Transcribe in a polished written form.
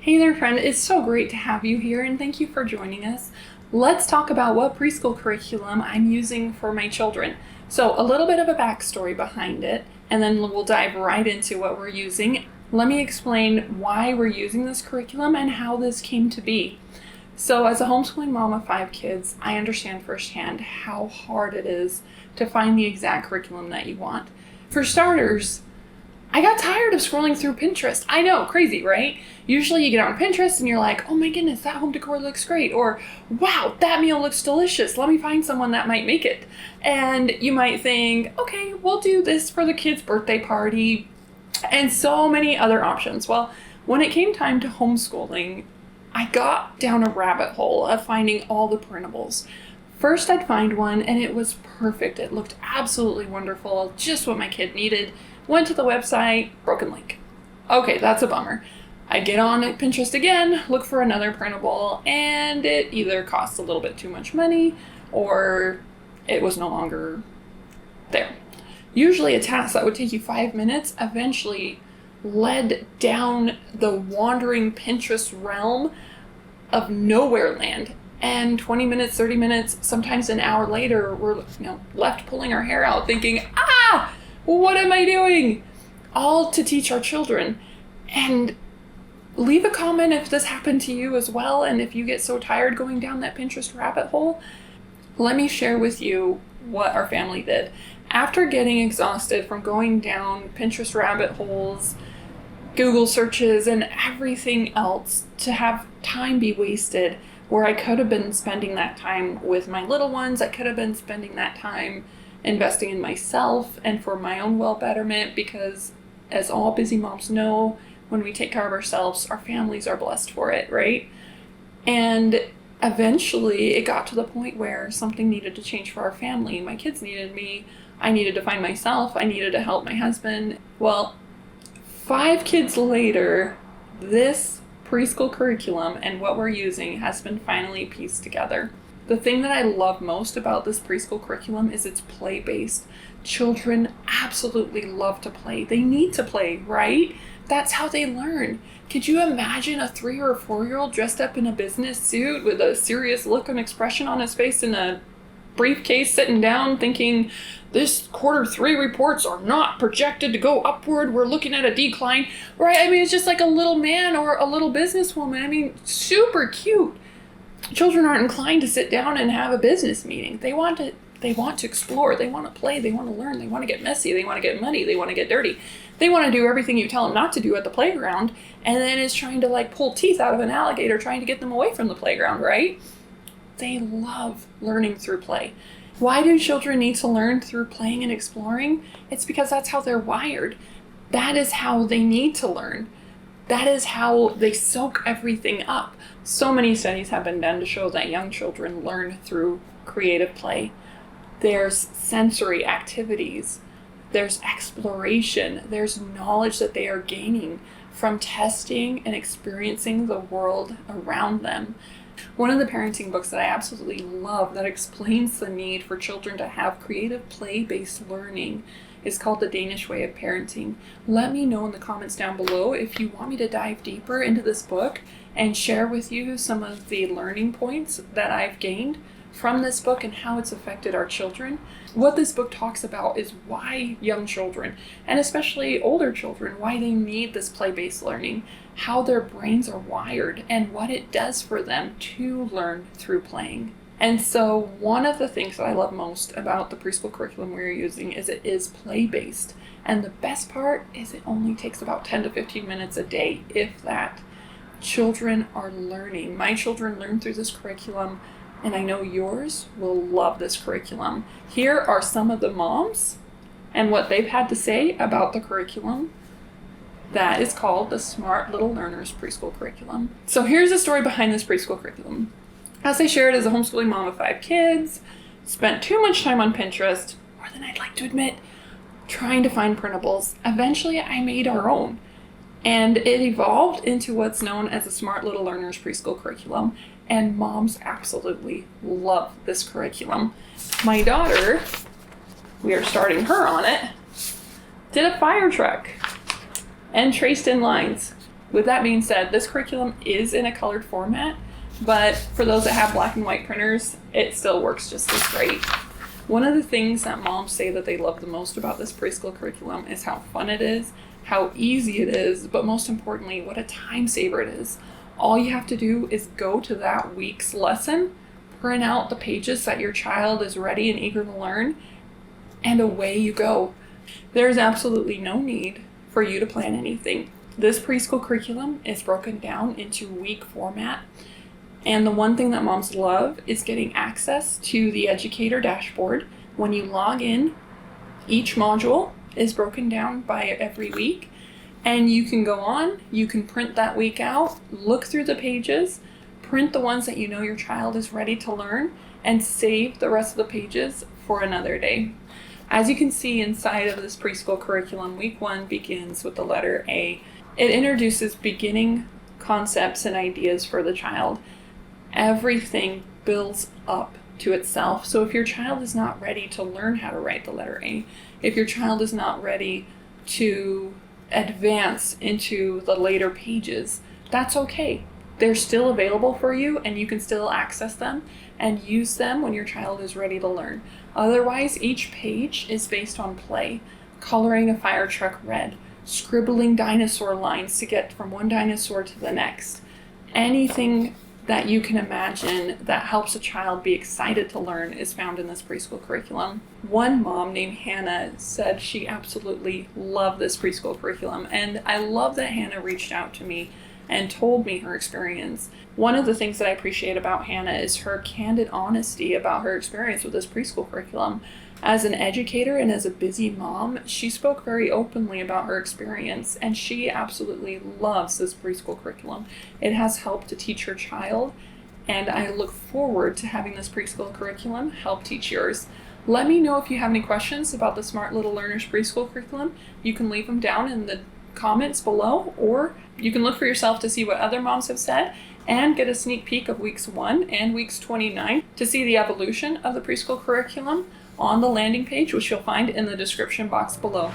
Hey there, friend. It's so great to have you here, and thank you for joining us. Let's talk about what preschool curriculum I'm using for my children. So, a little bit of a backstory behind it, and then we'll dive right into what we're using. Let me explain why we're using this curriculum and how this came to be. So, as a homeschooling mom of 5 kids, I understand firsthand how hard it is to find the exact curriculum that you want. For starters, I got tired of scrolling through Pinterest. I know, crazy, right? Usually you get on Pinterest and you're like, oh my goodness, that home decor looks great. Or, wow, that meal looks delicious. Let me find someone that might make it. And you might think, okay, we'll do this for the kid's birthday party. And so many other options. Well, when it came time to homeschooling, I got down a rabbit hole of finding all the printables. First, I'd find one and it was perfect. It looked absolutely wonderful, just what my kid needed. Went to the website, broken link. Okay, that's a bummer. I get on Pinterest again, look for another printable, and it either costs a little bit too much money or it was no longer there. Usually a task that would take you 5 minutes eventually led down the wandering Pinterest realm of nowhere land. And 20 minutes, 30 minutes, sometimes an hour later, we're left pulling our hair out thinking, what am I doing? All to teach our children. And leave a comment if this happened to you as well, and if you get so tired going down that Pinterest rabbit hole. Let me share with you what our family did. After getting exhausted from going down Pinterest rabbit holes, Google searches, and everything else, to have time be wasted where I could have been spending that time with my little ones, I could have been spending that time investing in myself and for my own well-betterment, because as all busy moms know, when we take care of ourselves, our families are blessed for it, right? And eventually it got to the point where something needed to change for our family. My kids needed me. I needed to find myself. I needed to help my husband. Well, 5 kids later, this preschool curriculum and what we're using has been finally pieced together. The thing that I love most about this preschool curriculum is it's play-based. Children absolutely love to play. They need to play, right? That's how they learn. Could you imagine a 3 or 4-year-old dressed up in a business suit with a serious look and expression on his face in a briefcase sitting down thinking, this Q3 reports are not projected to go upward. We're looking at a decline, right? I mean, it's just like a little man or a little businesswoman. I mean, super cute. Children aren't inclined to sit down and have a business meeting. They want to explore. They want to play. They want to learn. They want to get messy. They want to get muddy. They want to get dirty. They want to do everything you tell them not to do at the playground, and then is trying to pull teeth out of an alligator trying to get them away from the playground, right? They love learning through play. Why do children need to learn through playing and exploring? It's because that's how they're wired. That is how they need to learn. That is how they soak everything up. So many studies have been done to show that young children learn through creative play. There's sensory activities. There's exploration. There's knowledge that they are gaining from testing and experiencing the world around them. One of the parenting books that I absolutely love that explains the need for children to have creative play-based learning is called The Danish Way of Parenting. Let me know in the comments down below if you want me to dive deeper into this book and share with you some of the learning points that I've gained from this book and how it's affected our children. What this book talks about is why young children, and especially older children, why they need this play-based learning, how their brains are wired, and what it does for them to learn through playing. And so one of the things that I love most about the preschool curriculum we're using is it is play-based. And the best part is it only takes about 10 to 15 minutes a day, if that. Children are learning. My children learn through this curriculum, and I know yours will love this curriculum. Here are some of the moms and what they've had to say about the curriculum that is called the Smart Little Learners Preschool Curriculum. So here's the story behind this preschool curriculum. As I shared, as a homeschooling mom of 5 kids, spent too much time on Pinterest, more than I'd like to admit, trying to find printables. Eventually, I made our own, and it evolved into what's known as the Smart Little Learners Preschool Curriculum, and moms absolutely love this curriculum. My daughter, we are starting her on it, did a fire truck and traced in lines. With that being said, this curriculum is in a colored format, but for those that have black and white printers, it still works just as great. One of the things that moms say that they love the most about this preschool curriculum is how fun it is, how easy it is, but most importantly, what a time saver it is. All you have to do is go to that week's lesson, print out the pages that your child is ready and eager to learn, and away you go. There's absolutely no need for you to plan anything. This preschool curriculum is broken down into week format. And the one thing that moms love is getting access to the educator dashboard. When you log in, each module is broken down by every week. And you can go on, you can print that week out, look through the pages, print the ones that you know your child is ready to learn, and save the rest of the pages for another day. As you can see inside of this preschool curriculum, week 1 begins with the letter A. It introduces beginning concepts and ideas for the child. Everything builds up to itself. So if your child is not ready to learn how to write the letter A, if your child is not ready to advance into the later pages, that's okay. They're still available for you, and you can still access them and use them when your child is ready to learn. Otherwise, each page is based on play, coloring a fire truck red, scribbling dinosaur lines to get from one dinosaur to the next. Anything that you can imagine that helps a child be excited to learn is found in this preschool curriculum. One mom named Hannah said she absolutely loved this preschool curriculum, and I love that Hannah reached out to me and told me her experience. One of the things that I appreciate about Hannah is her candid honesty about her experience with this preschool curriculum. As an educator and as a busy mom, she spoke very openly about her experience, and she absolutely loves this preschool curriculum. It has helped to teach her child, and I look forward to having this preschool curriculum help teach yours. Let me know if you have any questions about the Smart Little Learners preschool curriculum. You can leave them down in the comments below, or you can look for yourself to see what other moms have said and get a sneak peek of weeks 1 and weeks 29 to see the evolution of the preschool curriculum on the landing page, which you'll find in the description box below.